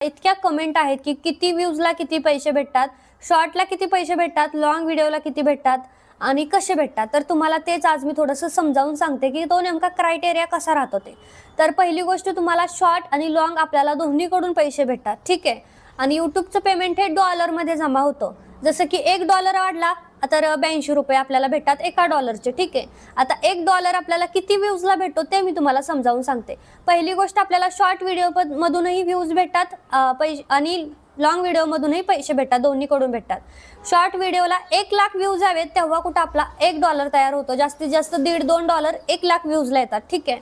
इतक्या कमेंट आहेत की किती व्ह्यूजला किती पैसे भेटतात, शॉर्टला किती पैसे भेटतात, लॉंग व्हिडिओला किती भेटतात आणि कसे भेटतात. तर तुम्हाला तेच आज मी थोडंसं समजावून सांगते की तो नेमका क्रायटेरिया कसा राहतो ते. तर पहिली गोष्ट तुम्हाला शॉर्ट आणि लॉंग आपल्याला दोन्हीकडून पैसे भेटतात, ठीक आहे. आणि यूट्यूबचं पेमेंट हे डॉलरमध्ये जमा होतं. जसं की $1 वाढला तर ₹82 आपल्याला भेटतात $1, ठीक आहे. आता $1 आपल्याला किती व्ह्यूजला भेटतो ते मी तुम्हाला समजावून सांगते. पहिली गोष्ट आपल्याला शॉर्ट व्हिडिओ मधूनही व्ह्यूज भेटतात पैसे आणि लॉंग व्हिडिओमधूनही पैसे भेटतात, दोन्हीकडून भेटतात. शॉर्ट व्हिडिओला 1,00,000 व्ह्यूज हवेत तेव्हा कुठं आपला $1 तयार होतो. जास्तीत जास्त $1.5-2 1,00,000 व्ह्यूजला येतात, ठीक आहे.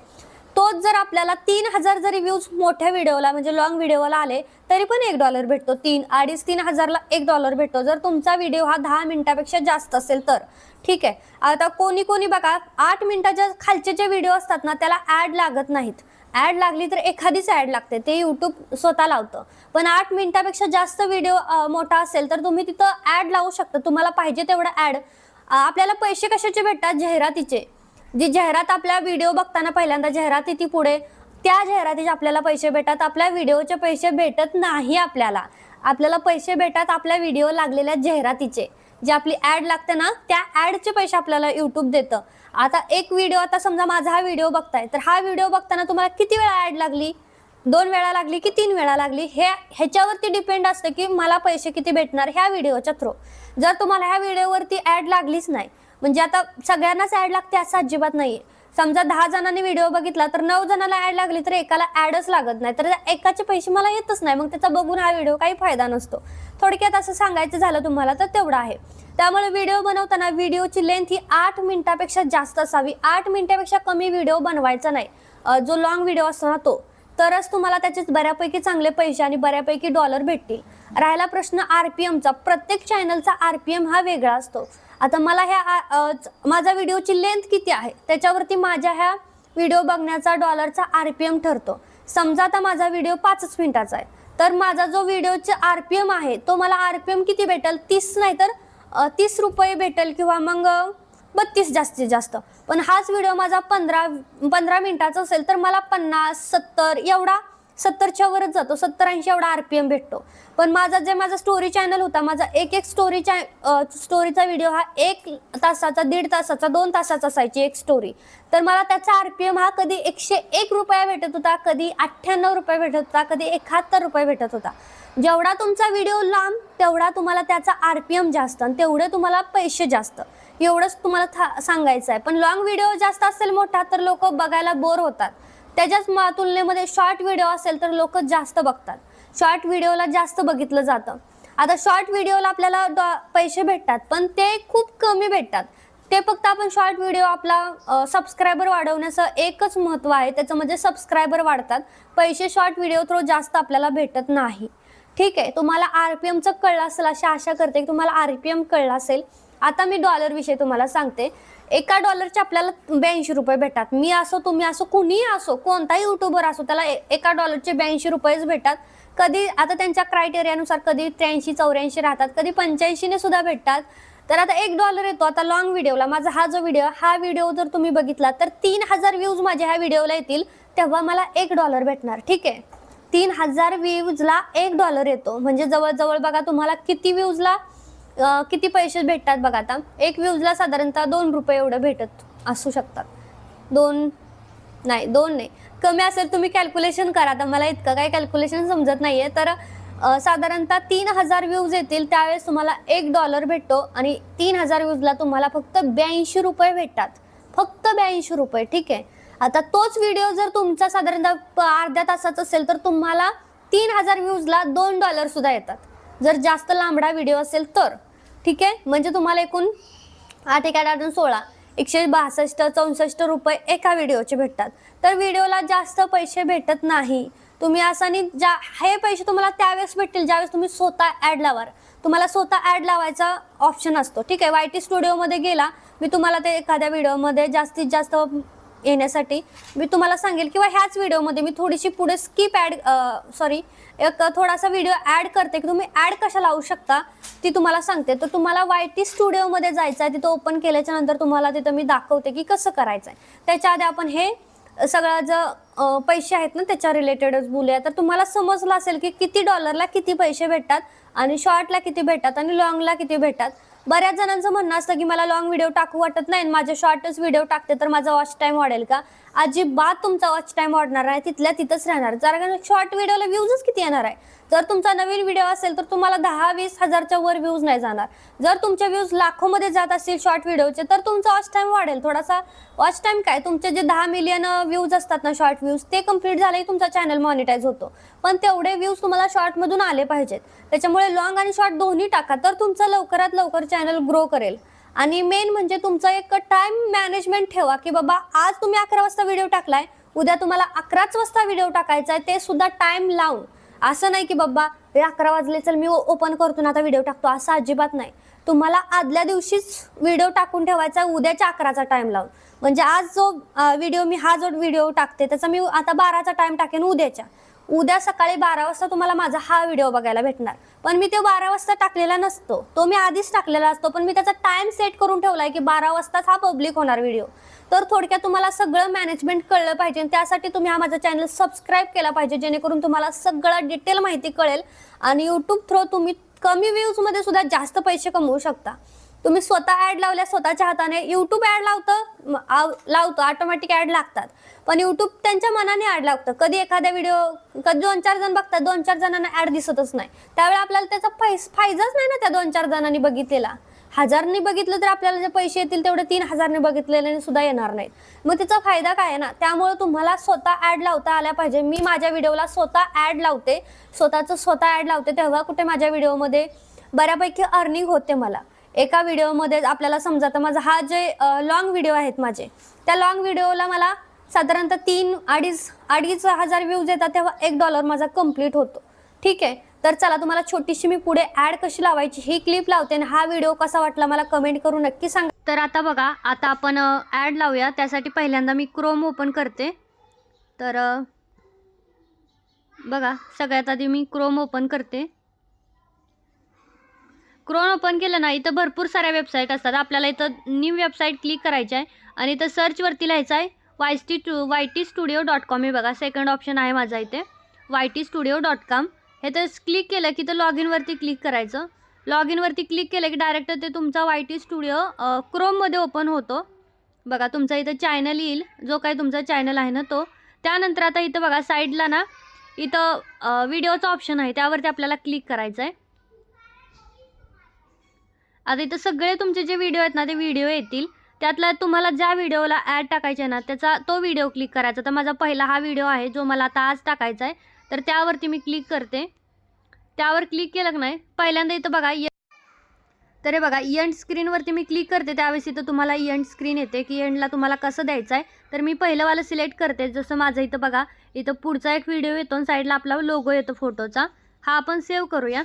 तोच जर आपल्याला 3,000 जरी व्ह्यूज मोठ्या व्हिडिओला म्हणजे लॉंग व्हिडिओला आले तरी पण $1 भेटतो. 2,500-3,000ला $1 भेटतो जर तुमचा व्हिडिओ हा 10 मिनिटापेक्षा जास्त असेल तर, ठीक आहे. आता कोणी कोणी बघा 8 मिनिटाच्या खालचे जे व्हिडिओ असतात ना त्याला ॲड लागत नाहीत. ॲड लागली तर एखादीच ॲड लागते, ते यूट्यूब स्वतः लावतं. पण 8 मिनिटापेक्षा जास्त व्हिडिओ मोठा असेल तर तुम्ही तिथं ॲड लावू शकता. तुम्हाला पाहिजे तेवढं ॲड. आपल्याला पैसे कशाचे भेटतात? जाहिरातीचे. जी जाहिरात आपल्या व्हिडिओ बघताना पहिल्यांदा जाहिरात येते पुढे, त्या जाहिरातीचे आपल्याला पैसे भेटतात. आपल्या व्हिडिओचे पैसे भेटत नाही आपल्याला. आपल्याला पैसे भेटतात आपल्या व्हिडिओ लागलेल्या जाहिरातीचे. जे आपली ॲड लागते ना त्या ॲडचे पैसे आपल्याला यूट्यूब देतं. आता एक व्हिडिओ, आता समजा माझा हा व्हिडिओ बघताय तर हा व्हिडिओ बघताना तुम्हाला किती वेळा ॲड लागली, 2 वेळा लागली की 3 वेळा लागली, ह्याच्यावरती डिपेंड असतं की मला पैसे किती भेटणार ह्या व्हिडिओच्या थ्रू. जर तुम्हाला ह्या व्हिडिओवरती ॲड लागलीच नाही, म्हणजे आता सगळ्यांनाच ॲड लागते असं अजिबात नाहीये. समजा 10 जणांनी व्हिडिओ बघितला तर 9 जणांना ॲड लागली तर एकाला ॲडच लागत नाही, तर एकाचे पैसे मला येतच नाही. मग त्याचा बघून हा व्हिडिओ काही फायदा नसतो. थोडक्यात असं सांगायचं झालं तुम्हाला तर तेवढं आहे. त्यामुळे व्हिडिओ बनवताना व्हिडिओची लेंथ ही 8 मिनिटापेक्षा जास्त असावी. 8 मिनिटापेक्षा कमी व्हिडिओ बनवायचा नाही. जो लॉंग व्हिडिओ असतो ना तो, तरच तुम्हाला त्याचे बऱ्यापैकी चांगले पैसे आणि बऱ्यापैकी डॉलर भेटतील. राहिला प्रश्न आरपीएमचा. प्रत्येक चॅनलचा आरपीएम हा वेगळा असतो. आता मला माझा व्हिडिओची लेंथ किती आहे त्याच्यावरती माझ्या ह्या व्हिडिओ बघण्याचा डॉलरचा आरपीएम ठरतो. समजा आता माझा व्हिडिओ 5 मिनिटाचा आहे तर माझा जो व्हिडिओचा आरपीएम आहे तो मला आरपीएम किती भेटेल? 30 नाही तर ₹30 भेटेल किंवा मग 32 जास्तीत जास्त. पण हाच व्हिडिओ माझा 15 मिनिटाचा असेल तर मला 50-70 एवढा 70च्या वरच जातो, 70-80 एवढा आरपीएम भेटतो. पण माझा स्टोरी चॅनल होता, माझा एक स्टोरीचा व्हिडिओ हा 1 तासाचा, 1.5 तासाचा, 2 तासाचा असायची एक स्टोरी. तर मला त्याचा आरपीएम हा कधी ₹101 भेटत होता, कधी ₹98 भेटत होता, कधी ₹71 भेटत होता. जेवढा तुमचा व्हिडिओ लांब तेवढा तुम्हाला त्याचा आरपीएम जास्त आणि तेवढे तुम्हाला पैसे जास्त. एवढंच तुम्हाला सांगायचं आहे. पण लॉंग व्हिडिओ जास्त असेल मोठा तर लोक बघायला बोर होतात. त्याच्याच तुलनेमध्ये शॉर्ट व्हिडिओ असेल तर लोक जास्त बघतात. शॉर्ट व्हिडिओला जास्त बघितलं जातं. आता शॉर्ट व्हिडिओला आपल्याला पैसे भेटतात पण ते खूप कमी भेटतात. ते फक्त आपण शॉर्ट व्हिडिओ आपला सबस्क्रायबर वाढवण्याचं एकच महत्त्व आहे, त्याचं म्हणजे सबस्क्रायबर वाढतात. पैसे शॉर्ट व्हिडिओ थ्रू जास्त आपल्याला भेटत नाही, ठीक आहे. तुम्हाला आरपीएमचं कळलं असेल अशी आशा करते की तुम्हाला आरपीएम कळलं असेल. आता मी डॉलर विषयी तुम्हाला सांगते. एका डॉलरचे आपल्याला ₹82 भेटतात. मी असो, तुम्ही असो, कुणीही असो, कोणताही युट्यूबर असो, त्याला एका डॉलरचे ₹82 भेटतात. कधी आता त्यांच्या क्रायटेरियानुसार कधी 83-84 राहतात, कधी 85ने सुद्धा भेटतात. तर आता $1 येतो. आता लॉंग व्हिडिओला माझा हा व्हिडिओ जर तुम्ही बघितला तर 3,000 व्ह्यूज माझ्या ह्या व्हिडिओला येतील तेव्हा मला $1 भेटणार, ठीक आहे. 3,000 व्ह्यूजला $1 येतो म्हणजे जवळजवळ बघा तुम्हाला किती व्ह्यूजला किती पैसे भेटतात बघा. आता एक व्ह्यूजला साधारणतः ₹2 एवढं भेटत असू शकतात. 2 नाही, कमी असेल तुम्ही कॅल्क्युलेशन करा. आता मला इतकं काही कॅल्क्युलेशन समजत नाहीये. तर साधारणतः 3,000 व्ह्यूज येतील त्यावेळेस तुम्हाला $1 भेटतो आणि 3,000 व्ह्यूजला तुम्हाला फक्त ₹82 भेटतात. फक्त ₹82, ठीक आहे. आता तोच व्हिडिओ जर तुमचा साधारणतः अर्ध्या तासाचा असेल तर तुम्हाला 3,000 व्ह्यूजला $2 सुद्धा येतात जर जास्त लांबडा व्हिडिओ असेल तर, ठीक आहे. म्हणजे तुम्हाला एकूण 8×8=16 ₹162-64 एका व्हिडिओचे भेटतात. तर व्हिडिओला जास्त पैसे भेटत नाही. तुम्ही असानी हे पैसे तुम्हाला त्यावेळेस भेटतील ज्यावेळेस तुम्ही स्वतः ॲड लावाल. तुम्हाला स्वतः ॲड लावायचा ऑप्शन असतो, ठीक आहे. YT स्टुडिओमध्ये गेला, मी तुम्हाला ते एखाद्या व्हिडिओमध्ये जास्तीत जास्त येण्यासाठी मी तुम्हाला सांगेल किंवा ह्याच व्हिडिओमध्ये मी थोडीशी पुढे एक थोडासा व्हिडिओ ॲड करते की तुम्ही ॲड कशा लावू शकता ती तुम्हाला सांगते. तर तुम्हाला YT स्टुडिओमध्ये जायचं आहे. तिथं ओपन केल्याच्या नंतर तुम्हाला तिथं मी दाखवते की कसं करायचं आहे. त्याच्या आधी आपण हे सगळं पैसे आहेत ना त्याच्या रिलेटेडच बोलूया. तर तुम्हाला समजलं असेल की किती डॉलरला किती पैसे भेटतात आणि शॉर्टला किती भेटतात आणि लॉंगला किती भेटतात. बऱ्याच जणांचं म्हणणं असतं की मला लॉंग व्हिडिओ टाकू वाटत नाही, माझे शॉर्टच व्हिडिओ टाकते तर माझा वॉच टाइम वाढेल का? अजिबात तुमचा वॉच टाइम वाढणार आहे, तिथल्या तिथंच राहणार. कारण शॉर्ट व्हिडिओला व्ह्यूजच किती येणार आहे? जर तुमचा नवीन व्हिडिओ असेल तर तुम्हाला 10-20 हजारच्या वर व्ह्यूज नाही जाणार. जर तुमचे व्ह्यूज लाखोमध्ये जात असतील शॉर्ट व्हिडिओचे तर तुमचा वॉच टाइम वाढेल थोडासा. वॉच टाइम काय, तुमचे जे 10 मिलियन व्ह्यूज असतात ना शॉर्ट व्ह्यूज, ते कंप्लीट झाले तुमचा चॅनल मॉनिटाईज होतो. पण तेवढे व्ह्यूज तुम्हाला शॉर्टमधून आले पाहिजेत. त्याच्यामुळे लॉंग आणि शॉर्ट दोन्ही टाका, तर तुमचं लवकरात लवकर चॅनल ग्रो करेल. आणि मेन म्हणजे तुमचं एक टाइम मॅनेजमेंट ठेवा की बाबा आज तुम्ही 11 वाजता व्हिडिओ टाकलाय, उद्या तुम्हाला 11च वाजता व्हिडिओ टाकायचा आहे, ते सुद्धा टाइम लावून. असं नाही की बाबा 11 वाजले चल मी ओपन करतो ना आता व्हिडिओ टाकतो, असं अजिबात नाही. तुम्हाला आदल्या दिवशीच व्हिडिओ टाकून ठेवायचा उद्याच्या 11चा टाइम लावून. म्हणजे आज जो व्हिडिओ मी हा जो व्हिडिओ टाकते त्याचा मी आता 12चा टाइम टाकेन उद्या सकाळी 12 वाजता तुम्हाला माझा हा व्हिडिओ बघायला भेटणार. पण मी तो 12 वाजता टाकलेला नसतो, तो मी आधीच टाकलेला असतो, पण मी त्याचा टाइम सेट करून ठेवलाय की 12 वाजताच हा पब्लिक होणार व्हिडिओ. तर थोडक्यात तुम्हाला सगळं मॅनेजमेंट कळलं पाहिजे. त्यासाठी तुम्ही हा माझा चॅनल सबस्क्राईब केला पाहिजे, जेणेकरून तुम्हाला सगळं डिटेल माहिती कळेल. आणि यूट्यूब थ्रू तुम्ही कमी व्ह्यूजमध्ये सुद्धा जास्त पैसे कमवू शकता. तुम्ही स्वतः ॲड लावल्या स्वतःच्या हाताने. यूट्यूब ॲड लावतो ऑटोमॅटिक ॲड लागतात, पण यूट्यूब त्यांच्या मनाने ॲड लागतं. कधी एखाद्या व्हिडिओ कधी 2-4 जण बघतात, 2-4 जणांना ॲड दिसतच नाही, त्यावेळी आपल्याला त्याचा फायदाच नाही ना. त्या 2-4 जणांनी बघितलेला 1000नी बघितलं तर आपल्याला जे पैसे येतील तेवढे 3000ने बघितलेले सुद्धा येणार नाहीत. मग त्याचा फायदा काय आहे ना. त्यामुळे तुम्हाला स्वतः ॲड लावता आल्या पाहिजे. मी माझ्या व्हिडिओला स्वतः ॲड लावते, स्वतः ॲड लावते, तेव्हा कुठे माझ्या व्हिडिओमध्ये बऱ्यापैकी अर्निंग होते मला. एका व्हिडिओमध्ये आपल्याला समजा माझा हा जे लॉंग व्हिडिओ आहेत माझे, त्या लॉंग व्हिडिओला मला साधारणतः 3-2.5 हजार व्ह्यूज येतात, तेव्हा $1 माझा कंप्लीट होतो. ठीक आहे. तर चला तुम्हाला छोटीशी मी पुढे ॲड कशी लावायची ही क्लिप लावते आणि हा व्हिडिओ कसा वाटला मला कमेंट करून नक्की सांगा. तर आता बघा, आता आपण ॲड लावूया. त्यासाठी पहिल्यांदा मी क्रोम ओपन करते. तर बघा, सगळ्यात आधी मी क्रोम ओपन करते. क्रोम ओपन केलं ना, इथं भरपूर साऱ्या वेबसाईट असतात. आपल्याला इथं न्यू वेबसाईट क्लिक करायची आहे आणि इथं सर्चवरती लिहायचं आहे ytstudio.com. हे बघा सेकंड ऑप्शन आहे माझा इथे ytstudio.com. हे तर क्लिक केलं की तर लॉग इनवरती क्लिक करायचं. लॉग इनवरती क्लिक केलं की डायरेक्ट ते तुमचा YT स्टुडिओ क्रोममध्ये ओपन होतो. बघा तुमचा इथं चॅनल येईल, जो काही तुमचा चॅनल आहे ना तो. त्यानंतर आता इथं बघा साईडला ना इथं व्हिडिओचा ऑप्शन आहे, त्यावरती आपल्याला क्लिक करायचं आहे. आता इथं सगळे तुमचे जे व्हिडिओ आहेत ना ते व्हिडिओ येतील. त्यातला तुम्हाला ज्या व्हिडिओला ॲड टाकायचे आहे ना त्याचा तो व्हिडिओ क्लिक करायचा. तर माझा पहिला हा व्हिडिओ आहे जो मला आता आज टाकायचा आहे, तर त्यावरती मी क्लिक करते. त्यावर क्लिक केलं की नाही, पहिल्यांदा इथं बघा तर हे बघा एंड स्क्रीनवरती मी क्लिक करते. त्यावेळेस इथं तुम्हाला एंड स्क्रीन येते की एंडला तुम्हाला कसं द्यायचं आहे. तर मी पहिलंवालं सिलेक्ट करते. जसं माझं इथं बघा, इथं पुढचा एक व्हिडिओ येतो आणि साईडला आपला लोगो येतो फोटोचा. हा आपण सेव्ह करूया.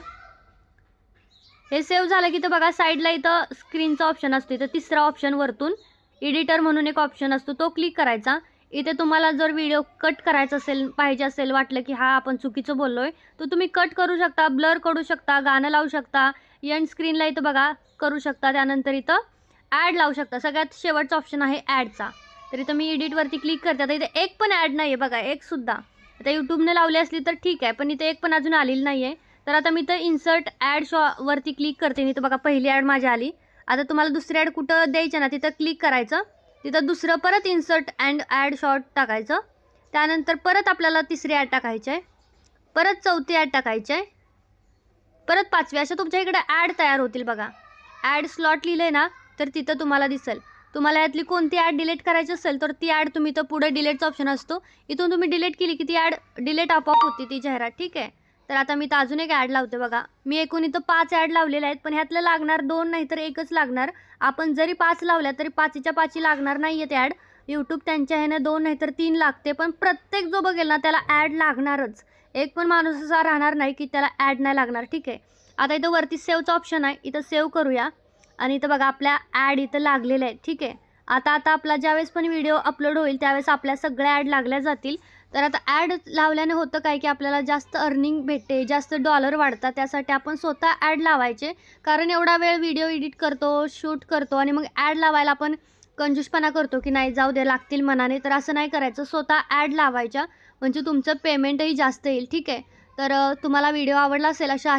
हे सेव्ह झालं की तर बघा साईडला इथं स्क्रीनचा ऑप्शन असतो. इथं तिसरा ऑप्शन वरतून एडिटर म्हणून एक ऑप्शन असतो, तो क्लिक करायचा. इथे तुम्हाला जर व्हिडिओ कट करायचा पाहिजे असेल, वाटलं की हा आपण चुकीचं बोललोय, तर तुम्ही कट करू शकता, ब्लर करू शकता, गाणं लावू शकता. एंड स्क्रीनला इथं बघा करू शकता. त्यानंतर इथं ॲड लावू शकता. सगळ्यात शेवटचा ऑप्शन आहे ॲडचा. तर इथं मी एडिटवरती क्लिक करते. आता इथे एक पण ॲड नाही आहे बघा, एकसुद्धा. आता यूट्यूबने लावली असली तर ठीक आहे, पण इथे एक पण अजून आलेली नाही आहे. तर आता मी इथं इन्सर्ट ॲड वरती क्लिक करते. इथं बघा पहिली ॲड माझी आली. आता तुम्हाला दुसरी ॲड कुठं द्यायचं ना तिथं क्लिक करायचं. तिथं दुसरं परत इन्सर्ट अँड ॲड शॉर्ट टाकायचं. त्यानंतर परत आपल्याला तिसरी ॲड टाकायची आहे, परत चौथी ॲड टाकायची आहे, परत पाचवी. अशा तुमच्या इकडे ॲड तयार होतील बघा. ॲड स्लॉट लिहिलं आहे ना तर तिथं तुम्हाला दिसेल. तुम्हाला यातली कोणती ॲड डिलीट करायची असेल तर ती ॲड तुम्ही इथं पुढे डिलीटचा ऑप्शन असतो, इथून तुम्ही डिलीट केली की ती ॲड डिलीट आपोआप होती ती जाहिरात. ठीक आहे. तर आता मी तर अजून एक ॲड लावते बघा. मी एकूण इथं 5 ॲड लावलेल्या आहेत, पण ह्यातलं लागणार 2 नाही तर एकच लागणार. आपण जरी 5 लावल्या तरी 5च्या 5 लागणार नाही आहेत ॲड. यूट्यूब त्यांच्या ह्यानं 2 नाही तर 3 लागते, पण प्रत्येक जो बघेल ना त्याला ॲड लागणारच. एक पण माणूस असा राहणार नाही की त्याला ॲड नाही लागणार. ठीक आहे. आता इथं वरती सेव्हचा ऑप्शन आहे, इथं सेव्ह करूया. आणि इथं बघा आपल्या ॲड इथं लागलेल्या आहेत. ठीक आहे. आता आपला ज्यावेळेस पण व्हिडिओ अपलोड होईल त्यावेळेस आपल्या सगळ्या ॲड लागल्या जातील. तर आता ॲड लावल्याने होतं काय की आपल्याला जास्त अर्निंग भेटते, जास्त डॉलर वाढतात. त्यासाठी आपण स्वतः ॲड लावायचे, कारण एवढा वेळ व्हिडिओ एडिट करतो, शूट करतो आणि मग ॲड लावायला आपण कंजूसपणा करतो की नाही जाऊ दे लागतील मनाने, तर असं नाही करायचं. स्वतः ॲड लावायच्या म्हणजे तुमचं पेमेंटही जास्त येईल. ठीक आहे. तर तुम्हाला व्हिडिओ आवडला असेल अशा